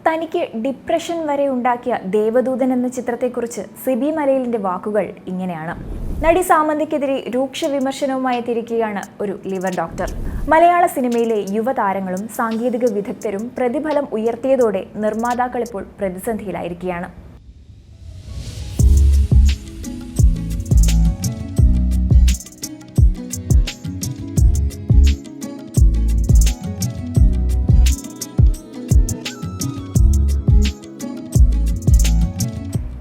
തനിക്ക് ഡിപ്രഷൻ വരെ ഉണ്ടാക്കിയ ദേവദൂതൻ എന്ന ചിത്രത്തെക്കുറിച്ച് സിബി മലയിലിന്റെ വാക്കുകൾ ഇങ്ങനെയാണ്. നടി സാമന്തയ്ക്കെതിരെ രൂക്ഷ വിമർശനവുമായി എത്തിയിരിക്കുകയാണ് ഒരു ലിവർ ഡോക്ടർ. മലയാള സിനിമയിലെ യുവതാരങ്ങളും സാങ്കേതിക വിദഗ്ധരും പ്രതിഫലം ഉയർത്തിയതോടെ നിർമ്മാതാക്കൾ ഇപ്പോൾ പ്രതിസന്ധിയിലായിരിക്കുകയാണ്.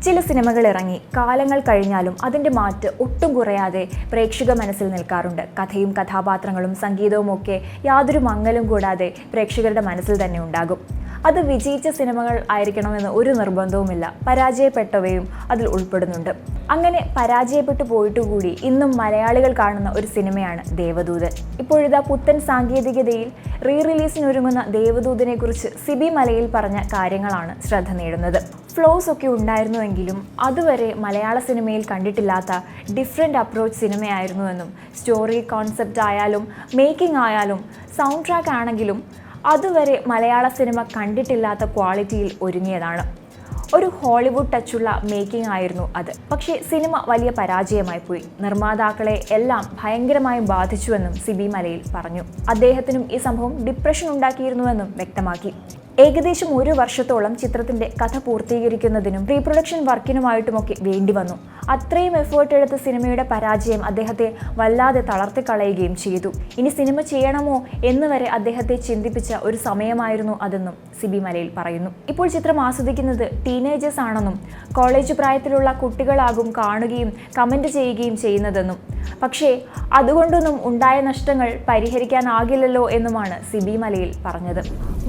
ചില സിനിമകൾ ഇറങ്ങി കാലങ്ങൾ കഴിഞ്ഞാലും അതിൻ്റെ മാറ്റ് ഒട്ടും കുറയാതെ പ്രേക്ഷക മനസ്സിൽ നിൽക്കാറുണ്ട്. കഥയും കഥാപാത്രങ്ങളും സംഗീതവും ഒക്കെ യാതൊരു മങ്ങലും കൂടാതെ പ്രേക്ഷകരുടെ മനസ്സിൽ തന്നെ ഉണ്ടാകും. അത് വിജയിച്ച സിനിമകൾ ആയിരിക്കണമെന്ന് ഒരു നിർബന്ധവുമില്ല. പരാജയപ്പെട്ടവയും അതിൽ ഉൾപ്പെടുന്നുണ്ട്. അങ്ങനെ പരാജയപ്പെട്ടു പോയിട്ടുകൂടി ഇന്നും മലയാളികൾ കാണുന്ന ഒരു സിനിമയാണ് ദേവദൂതൻ. ഇപ്പോഴിതാ പുത്തൻ സാങ്കേതികതയിൽ റിലീസിനൊരുങ്ങുന്ന ദേവദൂതനെ കുറിച്ച് സിബി മലയിൽ പറഞ്ഞ കാര്യങ്ങളാണ് ശ്രദ്ധ നേടുന്നത്. ഫ്ലോസ് ഒക്കെ ഉണ്ടായിരുന്നുവെങ്കിലും അതുവരെ മലയാള സിനിമയിൽ കണ്ടിട്ടില്ലാത്ത ഡിഫറെൻ്റ് അപ്രോച്ച് സിനിമയായിരുന്നുവെന്നും സ്റ്റോറി കോൺസെപ്റ്റ് ആയാലും മേക്കിംഗ് ആയാലും സൗണ്ട് ട്രാക്ക് ആണെങ്കിലും അതുവരെ മലയാള സിനിമ കണ്ടിട്ടില്ലാത്ത ക്വാളിറ്റിയിൽ ഒരുങ്ങിയതാണ്. ഒരു ഹോളിവുഡ് ടച്ചുള്ള മേക്കിംഗ് ആയിരുന്നു അത്. പക്ഷേ സിനിമ വലിയ പരാജയമായി പോയി. നിർമ്മാതാക്കളെ എല്ലാം ഭയങ്കരമായി ബാധിച്ചുവെന്നും സിബി മലയിൽ പറഞ്ഞു. അദ്ദേഹത്തിനും ഈ സംഭവം ഡിപ്രഷൻ ഉണ്ടാക്കിയിരുന്നുവെന്നും വ്യക്തമാക്കി. ഏകദേശം 1 വർഷത്തോളം ചിത്രത്തിന്റെ കഥ പൂർത്തീകരിക്കുന്നതിനും റീപ്രൊഡക്ഷൻ വർക്കിനുമായിട്ടുമൊക്കെ വേണ്ടി വന്നു. അത്രയും എഫേർട്ട് എടുത്ത സിനിമയുടെ പരാജയം അദ്ദേഹത്തെ വല്ലാതെ തളർത്തിക്കളയുകയും ചെയ്തു. ഇനി സിനിമ ചെയ്യണമോ എന്ന് വരെ അദ്ദേഹത്തെ ചിന്തിപ്പിച്ച ഒരു സമയമായിരുന്നു അതെന്നും സിബി മലയിൽ പറയുന്നു. ഇപ്പോൾ ചിത്രം ആസ്വദിക്കുന്നത് ടീനേജേഴ്സ് ആണെന്നും കോളേജ് പ്രായത്തിലുള്ള കുട്ടികളാകും കാണുകയും കമന്റ് ചെയ്യുകയും ചെയ്യുന്നതെന്നും പക്ഷേ അതുകൊണ്ടൊന്നും ഉണ്ടായ നഷ്ടങ്ങൾ പരിഹരിക്കാനാകില്ലല്ലോ എന്നുമാണ് സിബി മലയിൽ പറഞ്ഞത്.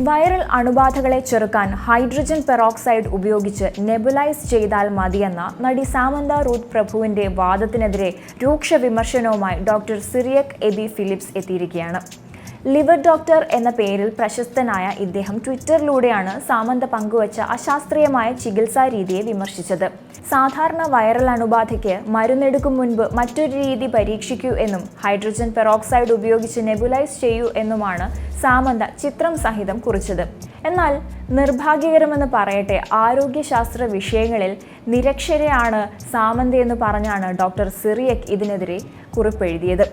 വൈറൽ അണുബാധകളെ ചെറുക്കാൻ ഹൈഡ്രജൻ പെറോക്സൈഡ് ഉപയോഗിച്ച് നെബുലൈസ് ചെയ്താൽ മതിയെന്ന നടി സാമന്ത റൂത്ത് പ്രഭുവിന്റെ വാദത്തിനെതിരെ രൂക്ഷ വിമർശനവുമായി ഡോക്ടർ സിറിയക് എബി ഫിലിപ്സ് എത്തിയിരിക്കുകയാണ്. ലിവർ ഡോക്ടർ എന്ന പേരിൽ പ്രശസ്തനായ ഇദ്ദേഹം ട്വിറ്ററിലൂടെയാണ് സാമന്ത പങ്കുവച്ച അശാസ്ത്രീയമായ ചികിത്സാ രീതിയെ വിമർശിച്ചത്. സാധാരണ വൈറൽ അണുബാധയ്ക്ക് മരുന്നെടുക്കും മുൻപ് മറ്റൊരു രീതി പരീക്ഷിക്കൂ എന്നും ഹൈഡ്രജൻ പെറോക്സൈഡ് ഉപയോഗിച്ച് നെബുലൈസ് ചെയ്യൂ എന്നുമാണ് സാമന്ത ചിത്രം സഹിതം കുറിച്ചത്. എന്നാൽ നിർഭാഗ്യകരമെന്ന് പറയട്ടെ, ആരോഗ്യശാസ്ത്ര വിഷയങ്ങളിൽ നിരക്ഷരയാണ് സാമന്തയെന്ന് പറഞ്ഞാണ് ഡോക്ടർ സിറിയക് ഇതിനെതിരെ കുറിപ്പെഴുതിയത്.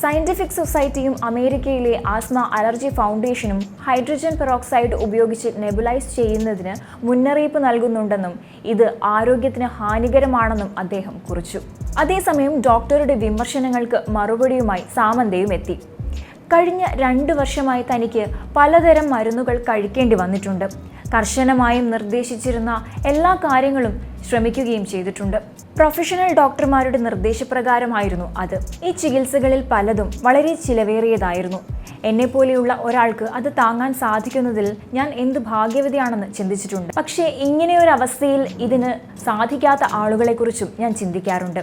സയന്റിഫിക് സൊസൈറ്റിയും അമേരിക്കയിലെ ആസ്മ അലർജി ഫൗണ്ടേഷനും ഹൈഡ്രജൻ പെറോക്സൈഡ് ഉപയോഗിച്ച് നെബുലൈസ് ചെയ്യുന്നതിന് മുന്നറിയിപ്പ് നൽകുന്നുണ്ടെന്നും ഇത് ആരോഗ്യത്തിന് ഹാനികരമാണെന്നും അദ്ദേഹം കുറിച്ചു. അതേസമയം ഡോക്ടറുടെ വിമർശനങ്ങൾക്ക് മറുപടിയുമായി സാമന്തയും എത്തി. കഴിഞ്ഞ 2 വർഷമായി തനിക്ക് പലതരം മരുന്നുകൾ കഴിക്കേണ്ടി വന്നിട്ടുണ്ട്. കർശനമായും നിർദ്ദേശിച്ചിരുന്ന എല്ലാ കാര്യങ്ങളും ശ്രമിക്കുകയും ചെയ്തിട്ടുണ്ട്. പ്രൊഫഷണൽ ഡോക്ടർമാരുടെ നിർദ്ദേശപ്രകാരമായിരുന്നു അത്. ഈ ചികിത്സകളിൽ പലതും വളരെ ചിലവേറിയതായിരുന്നു. എന്നെപ്പോലെയുള്ള ഒരാൾക്ക് അത് താങ്ങാൻ സാധിക്കുന്നതിൽ ഞാൻ എന്ത് ഭാഗ്യവതിയാണെന്ന് ചിന്തിച്ചിട്ടുണ്ട്. പക്ഷേ ഇങ്ങനെയൊരവസ്ഥയിൽ ഇതിന് സാധിക്കാത്ത ആളുകളെക്കുറിച്ചും ഞാൻ ചിന്തിക്കാറുണ്ട്.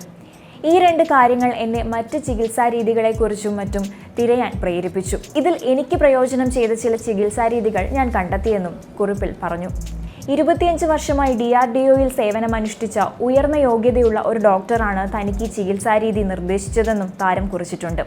ഈ 2 കാര്യങ്ങൾ എന്നെ മറ്റ് ചികിത്സാ രീതികളെക്കുറിച്ചും മറ്റും തിരയാൻ പ്രേരിപ്പിച്ചു. ഇതിൽ എനിക്ക് പ്രയോജനം ചെയ്ത ചില ചികിത്സാ രീതികൾ ഞാൻ കണ്ടെത്തിയെന്നും കുറിപ്പിൽ പറഞ്ഞു. 25 വർഷമായി DRDOയിൽ സേവനമനുഷ്ഠിച്ച ഉയർന്ന യോഗ്യതയുള്ള ഒരു ഡോക്ടറാണ് തനിക്ക് ഈ ചികിത്സാരീതി നിർദ്ദേശിച്ചതെന്നും താരം കുറിച്ചിട്ടുണ്ട്.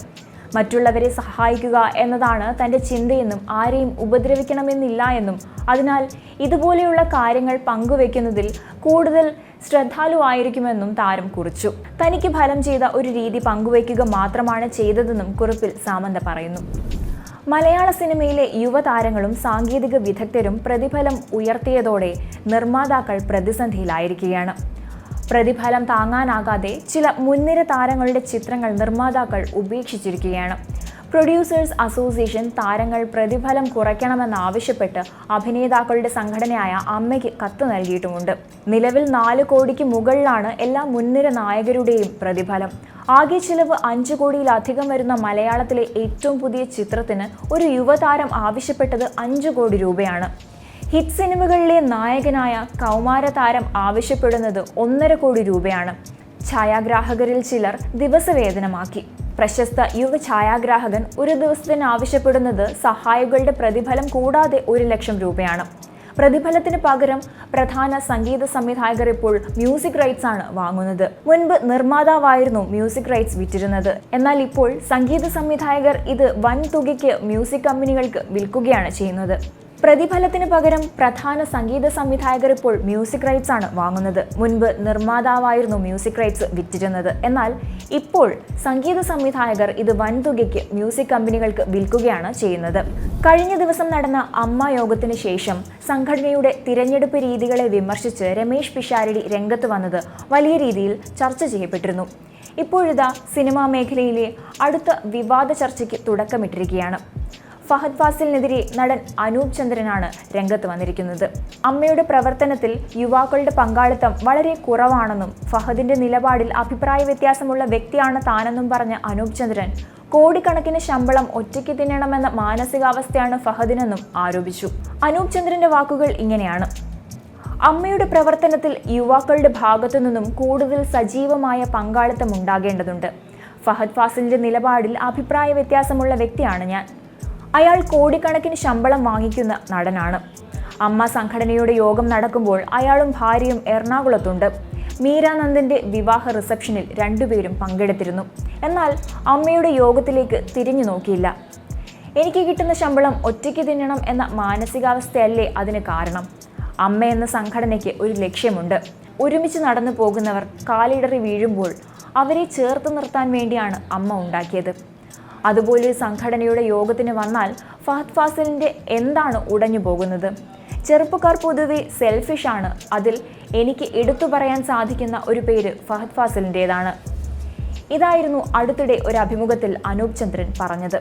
മറ്റുള്ളവരെ സഹായിക്കുക എന്നതാണ് തൻ്റെ ചിന്തയെന്നും ആരെയും ഉപദ്രവിക്കണമെന്നില്ല എന്നും അതിനാൽ ഇതുപോലെയുള്ള കാര്യങ്ങൾ പങ്കുവെക്കുന്നതിൽ കൂടുതൽ ശ്രദ്ധാലുവായിരിക്കുമെന്നും താരം കുറിച്ചു. തനിക്ക് ഫലം ചെയ്ത ഒരു രീതി പങ്കുവയ്ക്കുക മാത്രമാണ് ചെയ്തതെന്നും കുറിപ്പിൽ സാമന്ത പറയുന്നു. മലയാള സിനിമയിലെ യുവതാരങ്ങളും സാങ്കേതിക വിദഗ്ധരും പ്രതിഫലം ഉയർത്തിയതോടെ നിർമ്മാതാക്കൾ പ്രതിസന്ധിയിലായിരിക്കുകയാണ്. പ്രതിഫലം താങ്ങാനാകാതെ ചില മുൻനിര താരങ്ങളുടെ ചിത്രങ്ങൾ നിർമ്മാതാക്കൾ ഉപേക്ഷിച്ചിരിക്കുകയാണ്. പ്രൊഡ്യൂസേഴ്സ് അസോസിയേഷൻ താരങ്ങൾ പ്രതിഫലം കുറയ്ക്കണമെന്നാവശ്യപ്പെട്ട് അഭിനേതാക്കളുടെ സംഘടനയായ അമ്മയ്ക്ക് കത്ത് നൽകിയിട്ടുമുണ്ട്. നിലവിൽ 4 കോടിക്ക് മുകളിലാണ് എല്ലാ മുൻനിര നായകരുടെയും പ്രതിഫലം. ആകെ ചിലവ് 5 കോടിയിലധികം വരുന്ന മലയാളത്തിലെ ഏറ്റവും പുതിയ ചിത്രത്തിന് ഒരു യുവതാരം ആവശ്യപ്പെട്ടത് 5 കോടി രൂപയാണ്. ഹിറ്റ് സിനിമകളിലെ നായകനായ കൗമാര താരം ആവശ്യപ്പെടുന്നത് 1.5 കോടി രൂപയാണ്. ഛായാഗ്രാഹകരിൽ ചിലർ ദിവസവേതനമാക്കി. പ്രശസ്ത യുവ ഛായാഗ്രാഹകൻ ഒരു ദിവസത്തിന് ആവശ്യപ്പെടുന്നത് സഹായികളുടെ പ്രതിഫലം കൂടാതെ 1 ലക്ഷം രൂപയാണ്. പ്രതിഫലത്തിന് പകരം പ്രധാന സംഗീത സംവിധായകർ ഇപ്പോൾ മ്യൂസിക് റൈറ്റ്സ് ആണ് വാങ്ങുന്നത്. മുൻപ് നിർമ്മാതാവായിരുന്നു മ്യൂസിക് റൈറ്റ്സ് വിറ്റിരുന്നത്. എന്നാൽ ഇപ്പോൾ സംഗീത സംവിധായകർ ഇത് വൻ തുകയ്ക്ക് മ്യൂസിക് കമ്പനികൾക്ക് വിൽക്കുകയാണ് ചെയ്യുന്നത്. പ്രതിഫലത്തിന് പകരം പ്രധാന സംഗീത സംവിധായകർ ഇപ്പോൾ മ്യൂസിക് റൈറ്റ്സ് ആണ് വാങ്ങുന്നത്. മുൻപ് നിർമ്മാതാവായിരുന്നു മ്യൂസിക് റൈറ്റ്സ് വിറ്റിരുന്നത്. എന്നാൽ ഇപ്പോൾ സംഗീത സംവിധായകർ ഇത് വൻതുകയ്ക്ക് മ്യൂസിക് കമ്പനികൾക്ക് വിൽക്കുകയാണ് ചെയ്യുന്നത്. കഴിഞ്ഞ ദിവസം നടന്ന അമ്മ യോഗത്തിന് ശേഷം സംഘടനയുടെ തിരഞ്ഞെടുപ്പ് രീതികളെ വിമർശിച്ച് രമേശ് പിഷാരടി രംഗത്ത് വന്നത് വലിയ രീതിയിൽ ചർച്ച ചെയ്യപ്പെട്ടിരുന്നു. ഇപ്പോഴിതാ സിനിമാ മേഖലയിലെ അടുത്ത വിവാദ ചർച്ചയ്ക്ക് തുടക്കമിട്ടിരിക്കുകയാണ്. ഫഹദ് ഫാസിലിനെതിരെ നടൻ അനൂപ് ചന്ദ്രനാണ് രംഗത്ത് വന്നിരിക്കുന്നത്. അമ്മയുടെ പ്രവർത്തനത്തിൽ യുവാക്കളുടെ പങ്കാളിത്തം വളരെ കുറവാണെന്നും ഫഹദിന്റെ നിലപാടിൽ അഭിപ്രായ വ്യത്യാസമുള്ള വ്യക്തിയാണ് താനെന്നും പറഞ്ഞ അനൂപ് ചന്ദ്രൻ കോടിക്കണക്കിന് ശമ്പളം ഒറ്റയ്ക്ക് തിന്നണമെന്ന മാനസികാവസ്ഥയാണ് ഫഹദിനെന്നും ആരോപിച്ചു. അനൂപ് ചന്ദ്രന്റെ വാക്കുകൾ ഇങ്ങനെയാണ്: അമ്മയുടെ പ്രവർത്തനത്തിൽ യുവാക്കളുടെ ഭാഗത്തു നിന്നും കൂടുതൽ സജീവമായ പങ്കാളിത്തം ഉണ്ടാകേണ്ടതുണ്ട്. ഫഹദ് ഫാസിലിന്റെ നിലപാടിൽ അഭിപ്രായ വ്യത്യാസമുള്ള വ്യക്തിയാണ് ഞാൻ. അയാൾ കോടിക്കണക്കിന് ശമ്പളം വാങ്ങിക്കുന്ന നടനാണ്. അമ്മ സംഘടനയുടെ യോഗം നടക്കുമ്പോൾ അയാളും ഭാര്യയും എറണാകുളത്തുണ്ട്. മീരാനന്ദന്റെ വിവാഹ റിസപ്ഷനിൽ രണ്ടുപേരും പങ്കെടുത്തിരുന്നു. എന്നാൽ അമ്മയുടെ യോഗത്തിലേക്ക് തിരിഞ്ഞു നോക്കിയില്ല. എനിക്ക് കിട്ടുന്ന ശമ്പളം ഒറ്റയ്ക്ക് തിന്നണം എന്ന മാനസികാവസ്ഥയല്ലേ അതിന് കാരണം? അമ്മ എന്ന സംഘടനയ്ക്ക് ഒരു ലക്ഷ്യമുണ്ട്. ഒരുമിച്ച് നടന്നു പോകുന്നവർ കാലിടറി വീഴുമ്പോൾ അവരെ ചേർത്ത് നിർത്താൻ വേണ്ടിയാണ് അമ്മ ഉണ്ടാക്കിയത്. അതുപോലൊരു സംഘടനയുടെ യോഗത്തിന് വന്നാൽ ഫഹദ് ഫാസിലിൻ്റെ എന്താണ് ഉടഞ്ഞു പോകുന്നത്? ചെറുപ്പക്കാർ പൊതുവെ സെൽഫിഷാണ്. അതിൽ എനിക്ക് എടുത്തു പറയാൻ സാധിക്കുന്ന ഒരു പേര് ഫഹദ് ഫാസിലിൻ്റേതാണ്. ഇതായിരുന്നു അടുത്തിടെ ഒരു അഭിമുഖത്തിൽ അനൂപ് ചന്ദ്രൻ പറഞ്ഞത്.